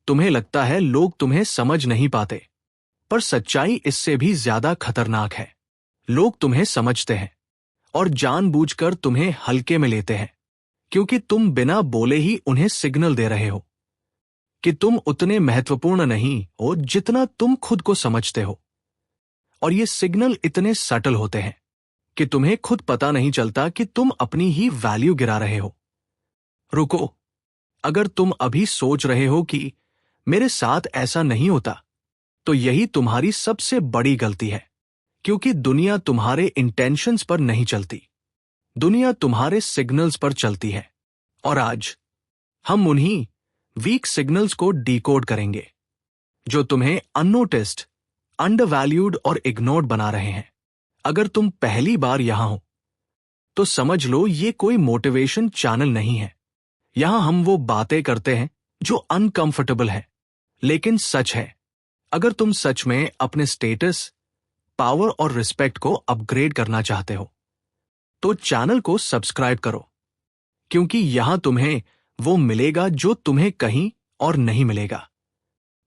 तुम्हें लगता है लोग तुम्हें समझ नहीं पाते, पर सच्चाई इससे भी ज्यादा खतरनाक है। लोग तुम्हें समझते हैं और जानबूझकर तुम्हें हल्के में लेते हैं, क्योंकि तुम बिना बोले ही उन्हें सिग्नल दे रहे हो कि तुम उतने महत्वपूर्ण नहीं हो जितना तुम खुद को समझते हो। और ये सिग्नल इतने सटल होते हैं कि तुम्हें खुद पता नहीं चलता कि तुम अपनी ही वैल्यू गिरा रहे हो। रुको, अगर तुम अभी सोच रहे हो कि मेरे साथ ऐसा नहीं होता, तो यही तुम्हारी सबसे बड़ी गलती है, क्योंकि दुनिया तुम्हारे इंटेंशंस पर नहीं चलती, दुनिया तुम्हारे सिग्नल्स पर चलती है। और आज हम उन्हीं वीक सिग्नल्स को डिकोड करेंगे जो तुम्हें अननोटिस्ड, अंडरवैल्यूड और इग्नोर्ड बना रहे हैं। अगर तुम पहली बार यहां हो तो समझ लो ये कोई मोटिवेशन चैनल नहीं है। यहां हम वो बातें करते हैं जो अनकंफर्टेबल है लेकिन सच है। अगर तुम सच में अपने स्टेटस, पावर और रिस्पेक्ट को अपग्रेड करना चाहते हो तो चैनल को सब्सक्राइब करो, क्योंकि यहां तुम्हें वो मिलेगा जो तुम्हें कहीं और नहीं मिलेगा।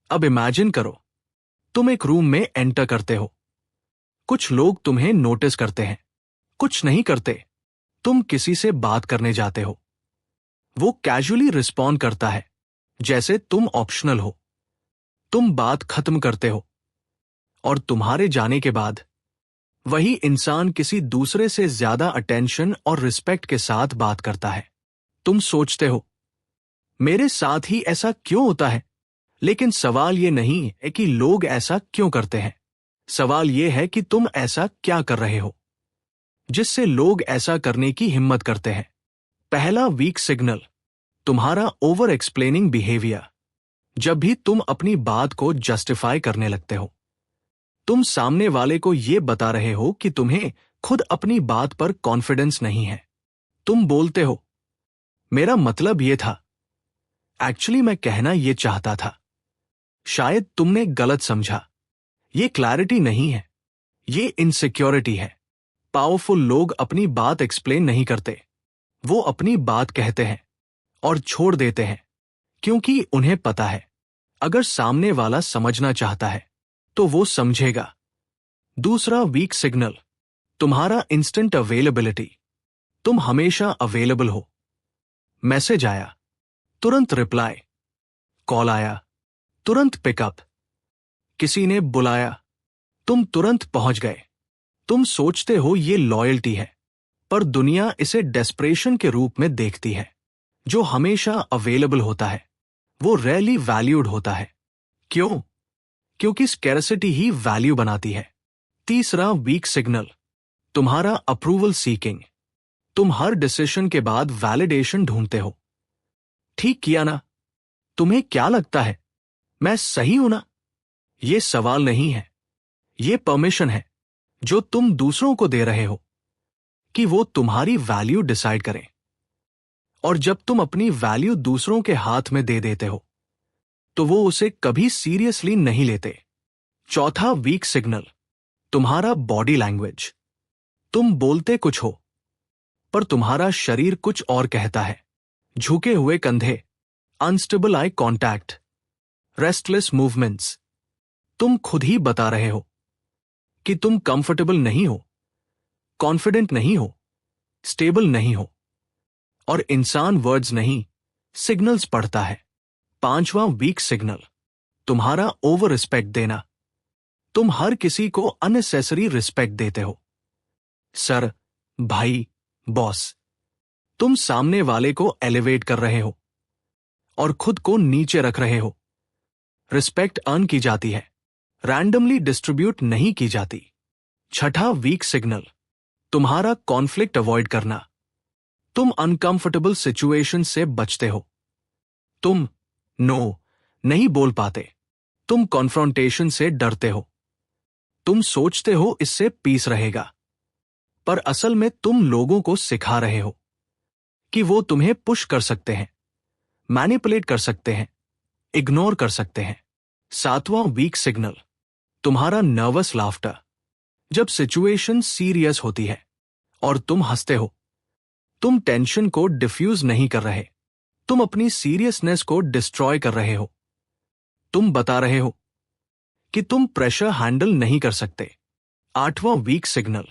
अब इमेजिन करो, तुम एक रूम में एंटर करते हो। कुछ लोग तुम्हें नोटिस करते हैं, कुछ नहीं करते। तुम किसी से बात करने जाते हो, वो कैजुअली रिस्पॉन्ड करता है जैसे तुम ऑप्शनल हो। तुम बात खत्म करते हो और तुम्हारे जाने के बाद वही इंसान किसी दूसरे से ज्यादा अटेंशन और रिस्पेक्ट के साथ बात करता है। तुम सोचते हो, मेरे साथ ही ऐसा क्यों होता है? लेकिन सवाल ये नहीं है कि लोग ऐसा क्यों करते हैं। सवाल ये है कि तुम ऐसा क्या कर रहे हो जिससे लोग ऐसा करने की हिम्मत करते हैं। पहला वीक सिग्नल, तुम्हारा ओवर एक्सप्लेनिंग बिहेवियर। जब भी तुम अपनी बात को जस्टिफाई करने लगते हो, तुम सामने वाले को यह बता रहे हो कि तुम्हें खुद अपनी बात पर कॉन्फिडेंस नहीं है। तुम बोलते हो, मेरा मतलब यह था, एक्चुअली मैं कहना यह चाहता था, शायद तुमने गलत समझा। ये क्लैरिटी नहीं है, ये इनसिक्योरिटी है। पावरफुल लोग अपनी बात एक्सप्लेन नहीं करते, वो अपनी बात कहते हैं और छोड़ देते हैं, क्योंकि उन्हें पता है अगर सामने वाला समझना चाहता है तो वो समझेगा। दूसरा वीक सिग्नल, तुम्हारा इंस्टेंट अवेलेबिलिटी। तुम हमेशा अवेलेबल हो। मैसेज आया, तुरंत रिप्लाई, कॉल आया, तुरंत पिकअप, किसी ने बुलाया, तुम तुरंत पहुंच गए। तुम सोचते हो ये लॉयल्टी है, पर दुनिया इसे डेस्परेशन के रूप में देखती है। जो हमेशा अवेलेबल होता है वो रेयरली वैल्यूड होता है। क्यों? क्योंकि स्कैरसिटी ही वैल्यू बनाती है। तीसरा वीक सिग्नल, तुम्हारा अप्रूवल सीकिंग। तुम हर डिसीजन के बाद वैलिडेशन ढूंढते हो। ठीक किया ना? तुम्हें क्या लगता है, मैं सही हूं ना? ये सवाल नहीं है, ये परमिशन है जो तुम दूसरों को दे रहे हो कि वो तुम्हारी वैल्यू डिसाइड करें। और जब तुम अपनी वैल्यू दूसरों के हाथ में दे देते हो तो वो उसे कभी सीरियसली नहीं लेते। चौथा वीक सिग्नल, तुम्हारा बॉडी लैंग्वेज। तुम बोलते कुछ हो पर तुम्हारा शरीर कुछ और कहता है। झुके हुए कंधे, unstable eye contact, restless movements. तुम खुद ही बता रहे हो कि तुम कंफर्टेबल नहीं हो, कॉन्फिडेंट नहीं हो, स्टेबल नहीं हो। और इंसान वर्ड्स नहीं, सिग्नल्स पढ़ता है। पांचवा वीक सिग्नल, तुम्हारा ओवर रिस्पेक्ट देना। तुम हर किसी को अननेसेसरी रिस्पेक्ट देते हो। सर, भाई, बॉस। तुम सामने वाले को एलिवेट कर रहे हो और खुद को नीचे रख रहे हो। रिस्पेक्ट अर्न की जाती है, रैंडमली डिस्ट्रीब्यूट नहीं की जाती। छठा वीक सिग्नल, तुम्हारा कॉन्फ्लिक्ट अवॉइड करना। तुम अनकंफर्टेबल सिचुएशन से बचते हो। तुम नो नहीं बोल पाते। तुम कॉन्फ्रंटेशन से डरते हो। तुम सोचते हो इससे पीस रहेगा, पर असल में तुम लोगों को सिखा रहे हो कि वो तुम्हें पुश कर सकते हैं, मैनिपुलेट कर सकते हैं, इग्नोर कर सकते हैं। सातवां वीक सिग्नल, तुम्हारा नर्वस लाफ्टर। जब सिचुएशन सीरियस होती है और तुम हंसते हो, तुम टेंशन को डिफ्यूज नहीं कर रहे, तुम अपनी सीरियसनेस को डिस्ट्रॉय कर रहे हो। तुम बता रहे हो कि तुम प्रेशर हैंडल नहीं कर सकते। 8वां वीक सिग्नल,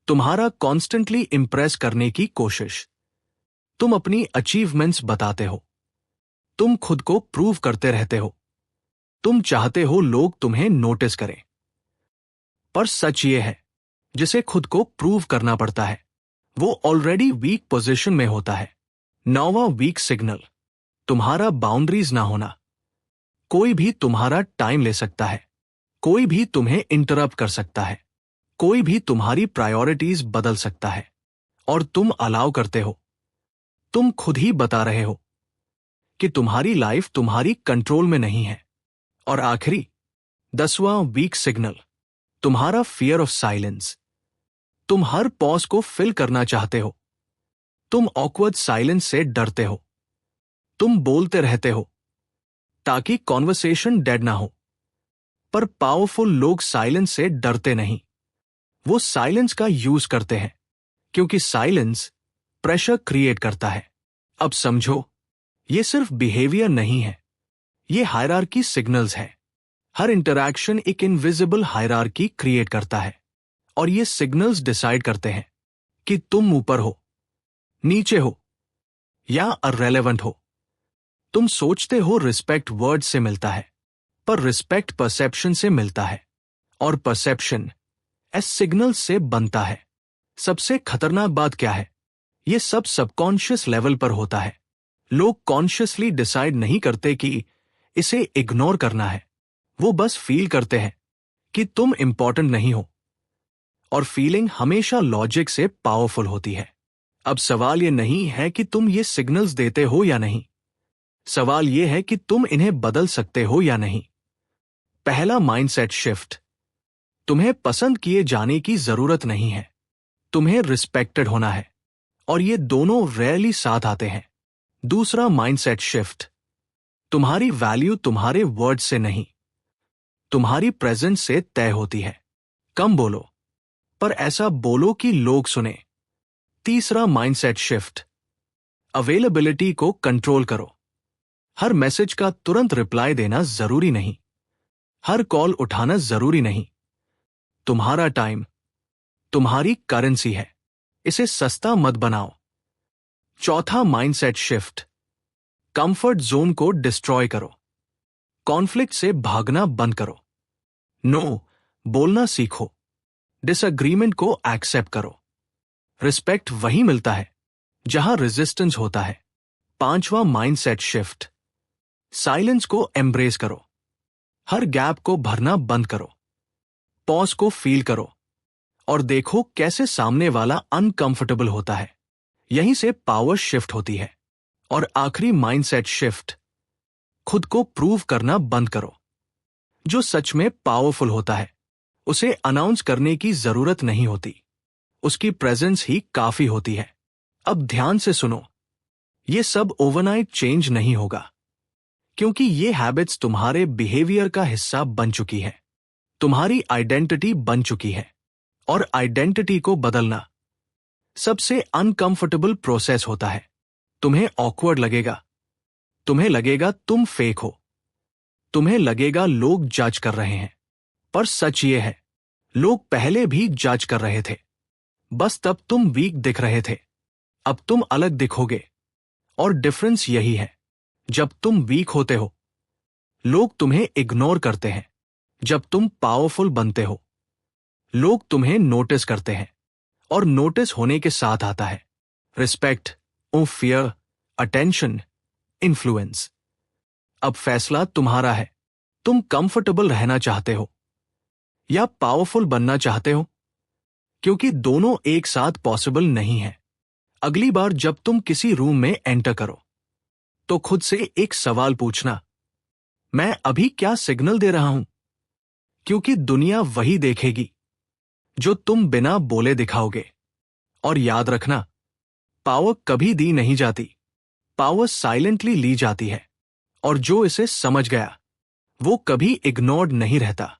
तुम्हारा कॉन्स्टेंटली इंप्रेस करने की कोशिश। तुम अपनी अचीवमेंट्स बताते हो, तुम खुद को प्रूव करते रहते हो, तुम चाहते हो लोग तुम्हें नोटिस करें। पर सच ये है, जिसे खुद को प्रूव करना पड़ता है वो ऑलरेडी वीक पोजीशन में होता है। 9वां वीक सिग्नल, तुम्हारा बाउंड्रीज ना होना। कोई भी तुम्हारा टाइम ले सकता है, कोई भी तुम्हें इंटरप्ट कर सकता है, कोई भी तुम्हारी प्रायोरिटीज बदल सकता है, और तुम अलाउ करते हो। तुम खुद ही बता रहे हो कि तुम्हारी लाइफ तुम्हारी कंट्रोल में नहीं है। और आखिरी 10वां वीक सिग्नल, तुम्हारा फियर ऑफ साइलेंस। तुम हर पॉज को फिल करना चाहते हो, तुम ऑकवर्ड साइलेंस से डरते हो, तुम बोलते रहते हो ताकि कॉन्वर्सेशन डेड ना हो। पर पावरफुल लोग साइलेंस से डरते नहीं, वो साइलेंस का यूज करते हैं, क्योंकि साइलेंस प्रेशर क्रिएट करता है। अब समझो, ये सिर्फ बिहेवियर नहीं है, ये हायरार्की सिग्नल्स है। हर इंटरैक्शन एक इनविजिबल हायरार्की क्रिएट करता है, और ये सिग्नल्स डिसाइड करते हैं कि तुम ऊपर हो, नीचे हो या इररिलेवेंट हो। तुम सोचते हो रिस्पेक्ट वर्ड से मिलता है, पर रिस्पेक्ट परसेप्शन से मिलता है, और परसेप्शन एस सिग्नल से बनता है। सबसे खतरनाक बात क्या है, ये सब सबकॉन्शियस लेवल पर होता है। लोग कॉन्शियसली डिसाइड नहीं करते कि इसे इग्नोर करना है, वो बस फील करते हैं कि तुम इंपॉर्टेंट नहीं हो, और फीलिंग हमेशा लॉजिक से पावरफुल होती है। अब सवाल ये नहीं है कि तुम ये सिग्नल्स देते हो या नहीं, सवाल ये है कि तुम इन्हें बदल सकते हो या नहीं। पहला माइंडसेट शिफ्ट, तुम्हें पसंद किए जाने की जरूरत नहीं है, तुम्हें रिस्पेक्टेड होना है, और ये दोनों रेयरली साथ आते हैं। दूसरा माइंडसेट शिफ्ट, तुम्हारी वैल्यू तुम्हारे वर्ड से नहीं, तुम्हारी प्रेजेंस से तय होती है। कम बोलो, पर ऐसा बोलो कि लोग सुने। तीसरा माइंडसेट शिफ्ट, अवेलेबिलिटी को कंट्रोल करो। हर मैसेज का तुरंत रिप्लाई देना जरूरी नहीं, हर कॉल उठाना जरूरी नहीं। तुम्हारा टाइम तुम्हारी करेंसी है, इसे सस्ता मत बनाओ। चौथा माइंडसेट शिफ्ट, कंफर्ट जोन को डिस्ट्रॉय करो। कॉन्फ्लिक्ट से भागना बंद करो, नो बोलना सीखो, डिसएग्रीमेंट को एक्सेप्ट करो। रिस्पेक्ट वहीं मिलता है जहां रेजिस्टेंस होता है। पांचवा माइंडसेट शिफ्ट, साइलेंस को एम्ब्रेस करो। हर गैप को भरना बंद करो, पॉज को फील करो, और देखो कैसे सामने वाला अनकंफर्टेबल होता है। यहीं से पावर शिफ्ट होती है। और आखिरी माइंडसेट शिफ्ट, खुद को प्रूव करना बंद करो। जो सच में पावरफुल होता है उसे अनाउंस करने की जरूरत नहीं होती, उसकी प्रेजेंस ही काफी होती है। अब ध्यान से सुनो, ये सब ओवरनाइट चेंज नहीं होगा, क्योंकि ये हैबिट्स तुम्हारे बिहेवियर का हिस्सा बन चुकी है, तुम्हारी आइडेंटिटी बन चुकी है। और आइडेंटिटी को बदलना सबसे अनकंफर्टेबल प्रोसेस होता है। तुम्हें ऑकवर्ड लगेगा, तुम्हें लगेगा तुम फेक हो, तुम्हें लगेगा लोग जज कर रहे हैं, पर सच ये है, लोग पहले भी जज कर रहे थे, बस तब तुम वीक दिख रहे थे। अब तुम अलग दिखोगे, और डिफरेंस यही है, जब तुम वीक होते हो लोग तुम्हें इग्नोर करते हैं, जब तुम पावरफुल बनते हो लोग तुम्हें नोटिस करते हैं, और नोटिस होने के साथ आता है रिस्पेक्ट, फियर, अटेंशन, इन्फ्लुएंस। अब फैसला तुम्हारा है, तुम कंफर्टेबल रहना चाहते हो या पावरफुल बनना चाहते हो, क्योंकि दोनों एक साथ पॉसिबल नहीं है। अगली बार जब तुम किसी रूम में एंटर करो तो खुद से एक सवाल पूछना, मैं अभी क्या सिग्नल दे रहा हूं? क्योंकि दुनिया वही देखेगी जो तुम बिना बोले दिखाओगे। और याद रखना, पावर कभी दी नहीं जाती, पावर साइलेंटली ली जाती है, और जो इसे समझ गया वो कभी इग्नोर्ड नहीं रहता।